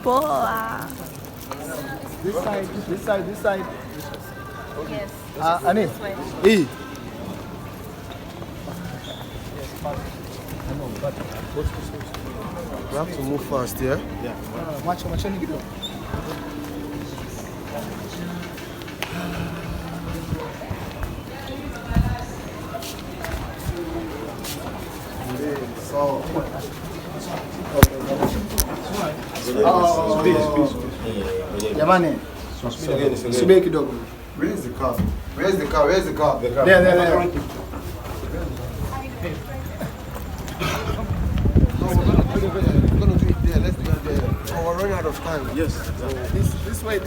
Boa. This side. Yes. Ani. This We have to move fast, yeah? Yeah. Watch it. So, Jamani. Subiri kidogo. where's the car? Where's the car? There. We're gonna do it there. Let's do it there. Oh, we're running out of time. Yes. This way.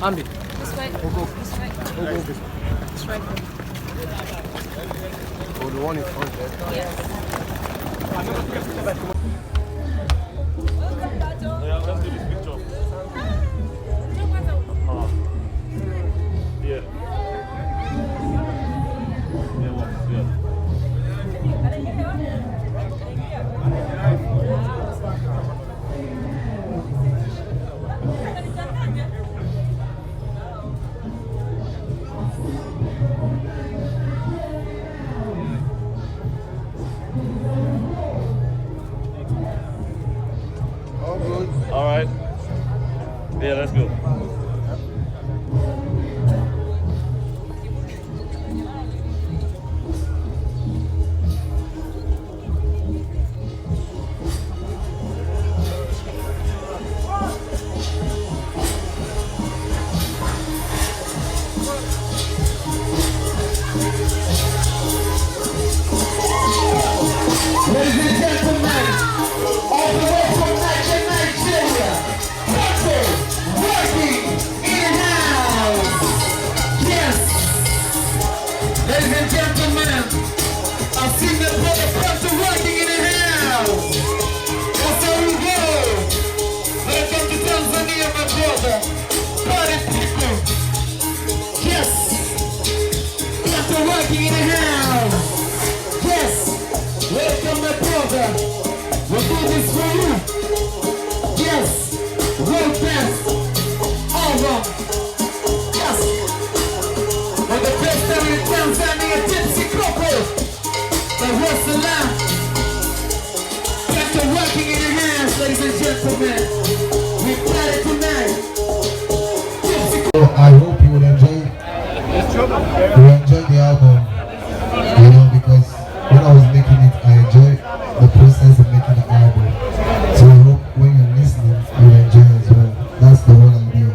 Ambi. way. Go. This way. This way. Oh, the one in front there. Yes. Yeah, let's do this picture. Yeah. All good. All right. Yeah, let's go. Ladies and gentlemen, all the way from Nigeria, Patoranking in the house. Yes. Ladies and gentlemen, I've seen the brother Patoranking in the house. That's how we go. Welcome to Tanzania, my brother. Party people. Yes. Patoranking in the house. Yes. Welcome, my brother. We'll do this for you. Yes. World best. Over. Yes. For the best time in Tanzania, Tipsy Coco. The Rossalam. Patoranking in the hands, ladies and gentlemen. We got it tonight. Tipsy Coco. I hope you will enjoy the album. You know, because when I was making it, I enjoyed the process of making the album. So I hope when you're listening, you enjoy as well. That's the whole idea.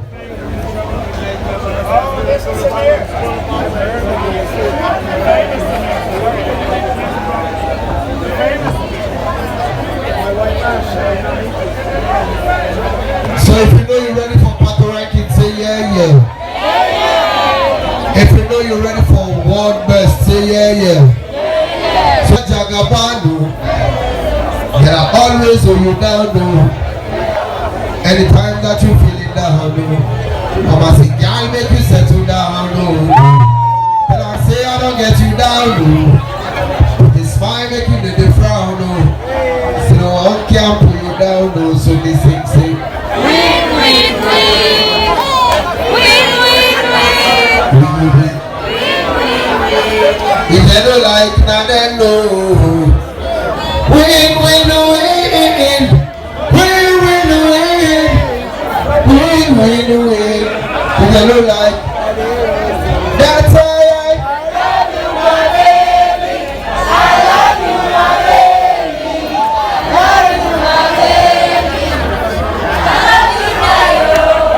So if you know you're ready for Patoranking, say yeah. If you know you're ready for world best, say yeah. So Jagabandu, they are always hold you down, though. Anytime that you feeling down, Mama say, girl, make you settle down, But I say I don't get you down, It's fine, make you the frown, So no one can pull you down, So they sing, say, Win, win, win. Win, win, win. If they don't like, now they know. Win. If they don't like, that's alright.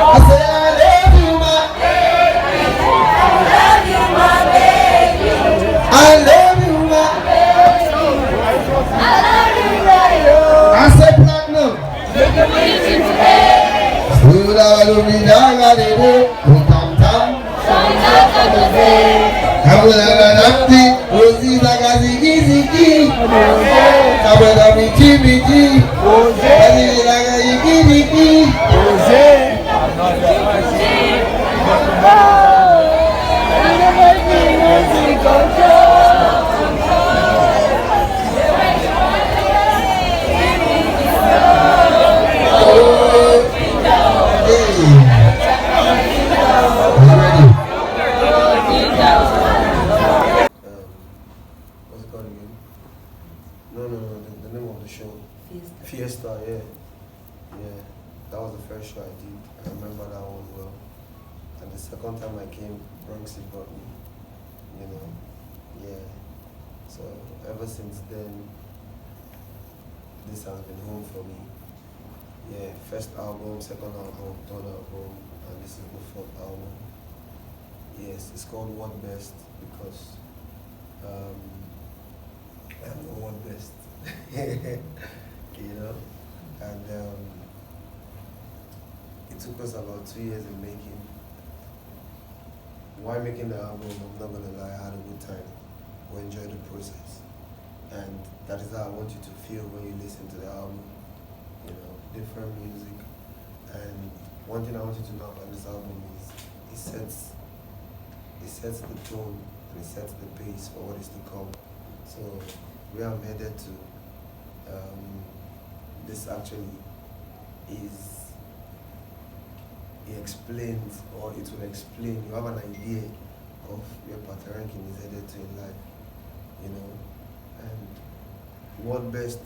I say I love you, my I love you, ma. I said platinum. Smooth out of me, down at it, come down. I will have an empty, Rosie's like a ziggy. Kabeda miti miti. Ezi laga yiki yiki. What's it called again? No, the name of the show. Fiesta, yeah. Yeah, that was the first show I did. I remember that one well. And the second time I came, Bronxy brought me. You know, yeah. So ever since then, this has been home for me. Yeah, first album, second album, third album, and this is the fourth album. Yes, it's called What Best because I'm the one best. You know? And it took us about 2 years in making. While making the album, I'm not gonna lie, I had a good time. We enjoyed the process. And that is how I want you to feel when you listen to the album. You know, different music. And one thing I want you to know about this album is it sets the tone and it sets the pace for what is to come. So where I'm headed to, this actually is, it explains, or it will explain, you have an idea of where Patoranking is headed to in life, you know. And what best,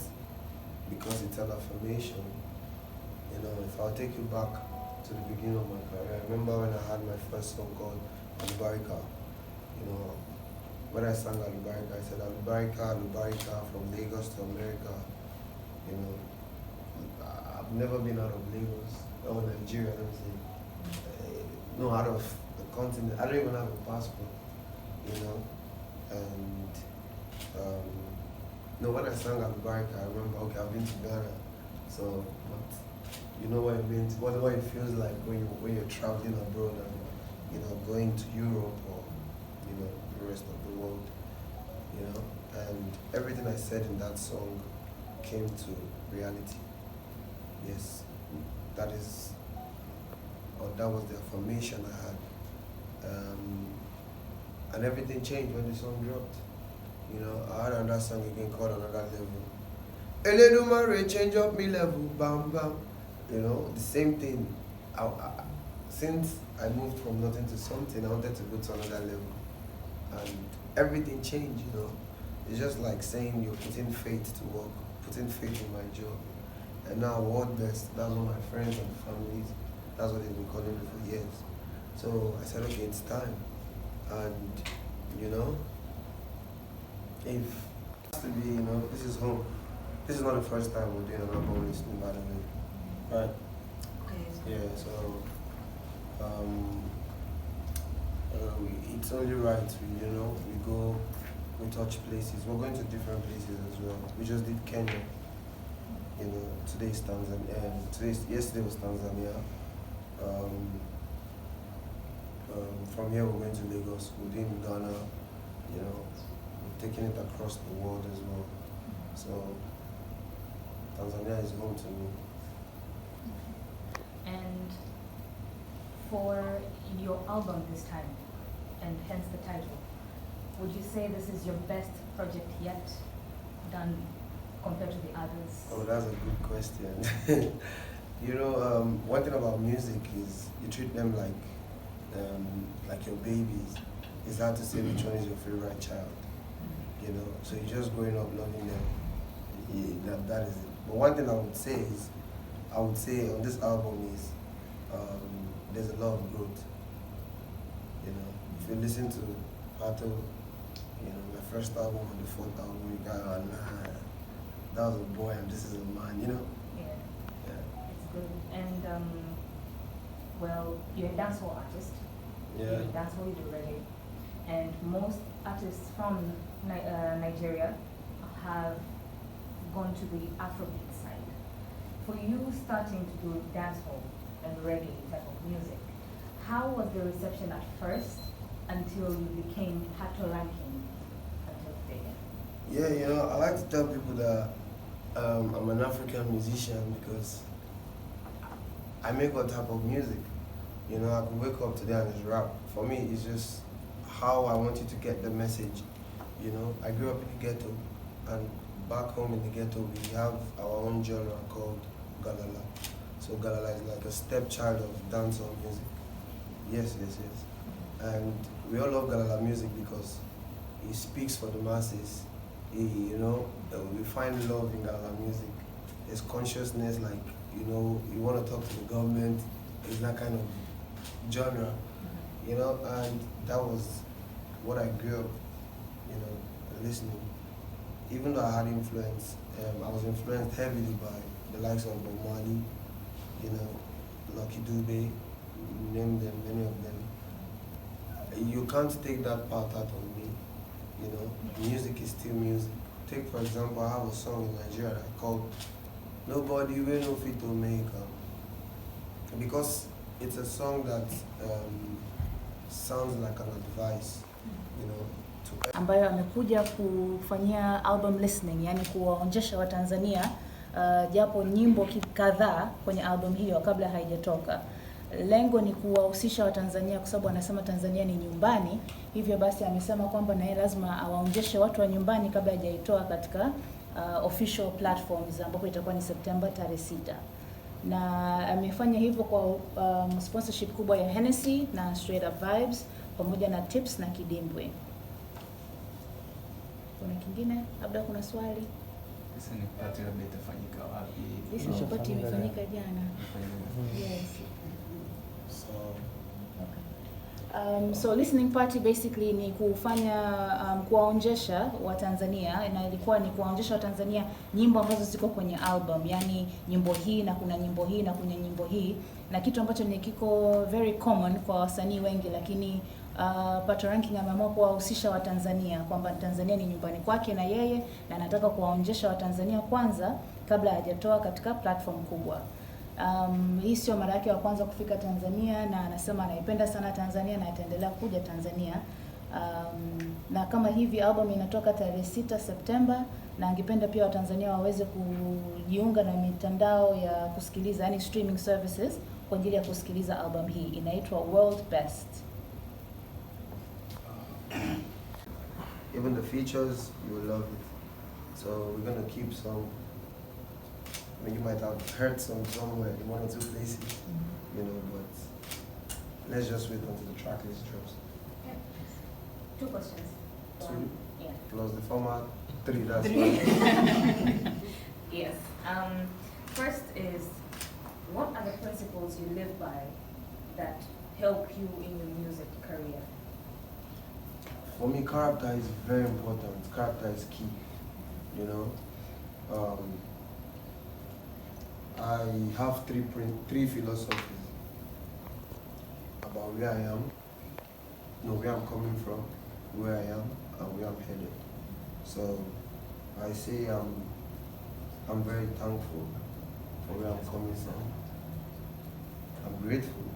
because it's an affirmation, you know. If I'll take you back to the beginning of my career, I remember when I had my first song called Alubarika, you know. When I sang Alubarika, I said Alubarika, Alubarika, from Lagos to America, you know. I've never been out of Lagos, or Nigeria, let me say. No, out of the continent. I don't even have a passport, you know. And no, when I sang Alubarika, I remember, okay, I've been to Ghana, so, but you know what it means, what it feels like when you're traveling abroad and, you know, going to Europe or, you know, the rest of the world, you know. And everything I said in that song came to reality. Yes, that is, or that was the affirmation I had. And everything changed when the song dropped. You know, I had another song again called Another Level. Eledumare, change up me level, bam bam. You know, the same thing. Since I moved from nothing to something, I wanted to go to another level. And everything changed, you know. It's just like saying you're putting faith to work, putting faith in my job. And now What Best, that's what my friends and families, that's what they've been calling me for years. So I said, okay, it's time. And, you know, if it has to be, you know, this is home. This is not the first time we're doing an album listening, by the way. Right? Okay. Yeah, so it's only right, you know, we touch places. We're going to different places as well. We just did Kenya. You know, today's Tanzania. Yesterday was Tanzania. From here we're going to Lagos. We're doing Ghana. You know, we're taking it across the world as well. So Tanzania is home to me. And for your album this time, and hence the title, would you say this is your best project yet done compared to the others? Oh, that's a good question. You know, one thing about music is you treat them like your babies. It's hard to say which one is your favorite child. You know, so you're just growing up loving them. Yeah, that is it. But one thing I would say on this album is there's a lot of growth. You know, if you listen to Pato, you know, my first album and the fourth album, you got, oh, nah, that was a boy and this is a man, you know? Yeah. It's good. And, well, you're a dancehall artist. Yeah. You're a dancehall, you do reggae. And most artists from Nigeria have gone to the Afrobeat side. For you starting to do dancehall and reggae type of music, how was the reception at first until you became Patoranking until today? Yeah, you know, I like to tell people that I'm an African musician because I make what type of music. You know, I could wake up today and just rap. For me, it's just how I want you to get the message. You know, I grew up in the ghetto, and back home in the ghetto, we have our own genre called Galala. So Galala is like a stepchild of dancehall music. Yes, yes, yes. And we all love Galala music because it speaks for the masses. You know, we find love in Galala music. There's consciousness, like, you know, you want to talk to the government. It's that kind of genre, you know, and that was what I grew up, you know, listening. Even though I had influence, I was influenced heavily by the likes of Bob Marley, you know, Lucky Dube, name them, many of them. You can't take that part out of me, you know. Music is still music. Take, for example, I have a song in Nigeria called Nobody Will No Fit to Make, because it's a song that sounds like an advice, you know, to ambayo amekuja kufanyia album listening, yani kuwaonjesha Watanzania japo nyimbo kadhaa kwenye album hiyo kabla haijatoka. Lengo ni kuwahusisha Watanzania kwa sababu anasema Tanzania ni nyumbani. Hivyo basi amesema kwamba na yeye lazima awaonjeshe watu wa nyumbani kabla hajaitoa katika official platforms ambapo itakuwa ni Septemba tarehe 6. Na amefanya hivyo kwa sponsorship kubwa ya Hennessy na Straight Up Vibes pamoja na Tips na Kidimbwe. Kuna kingine? Labda kuna swali? Sasa ni party labda itafanyika wapi? This party imefanyika jana. Yes. So listening party basically ni kufanya kuwaonjesha Watanzania, na ilikuwa ni kuwaonjesha Watanzania nyimbo ambazo ziko kwenye album, yani nyimbo hii na kuna nyimbo hii na kuna nyimbo hii, na kitu ambacho ni kiko very common kwa wasanii wengi, lakini Patoranking ameamua kuwahusisha Watanzania kwamba Tanzania ni nyumbani kwake na yeye, na anataka kuwaonjesha Watanzania kwanza kabla hajatoa katika platform kubwa. Hii sio mara yake ya kwanza kufika Tanzania, na anasema anaipenda sana Tanzania na ataendelea kuja Tanzania. Na kama hivi album inatoka tarehe 6 Septemba, na angependa pia Watanzania waweze kujiunga na mitandao ya kusikiliza, yani streaming services, kwa ajili ya kusikiliza album hii. Inaitwa World Best. Even the features, you will love it. So we're gonna keep some. I mean, you might have heard some somewhere in one or two places, you know, but let's just wait until the track list drops. Yeah. 2 questions. 2? Yeah. Plus the format, 3, that's fine. Yes. First is, what are the principles you live by that help you in your music career? For me, character is very important. Character is key, you know. I have three philosophies about where I am, where I'm coming from, where I am, and where I'm headed. So I say I'm very thankful for where I'm coming from. I'm grateful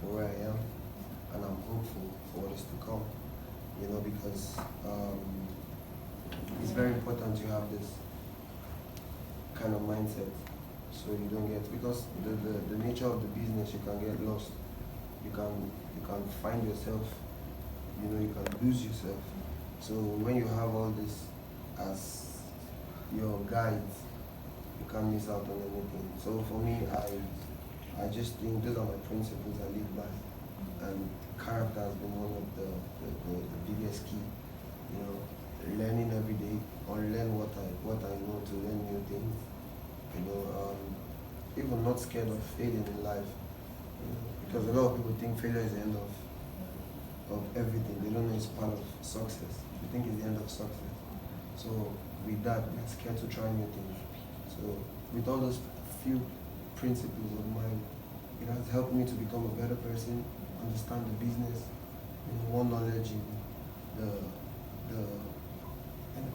for where I am, and I'm hopeful for what is to come. You know, because it's very important you have this kind of mindset, so you don't get, because the nature of the business, you can get lost. You can find yourself, you know, you can lose yourself. So when you have all this as your guides, you can't miss out on anything. So for me, I just think those are my principles I live by, and character has been one of the biggest key. You know, learning every day, or learn what I know to learn new things. You know, even not scared of failing in life. You know, because a lot of people think failure is the end of everything. They don't know it's part of success. They think it's the end of success. So with that, we're scared to try new things. So with all those few principles of mine, it has helped me to become a better person, understand the business, you know, more knowledge in the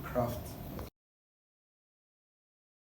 craft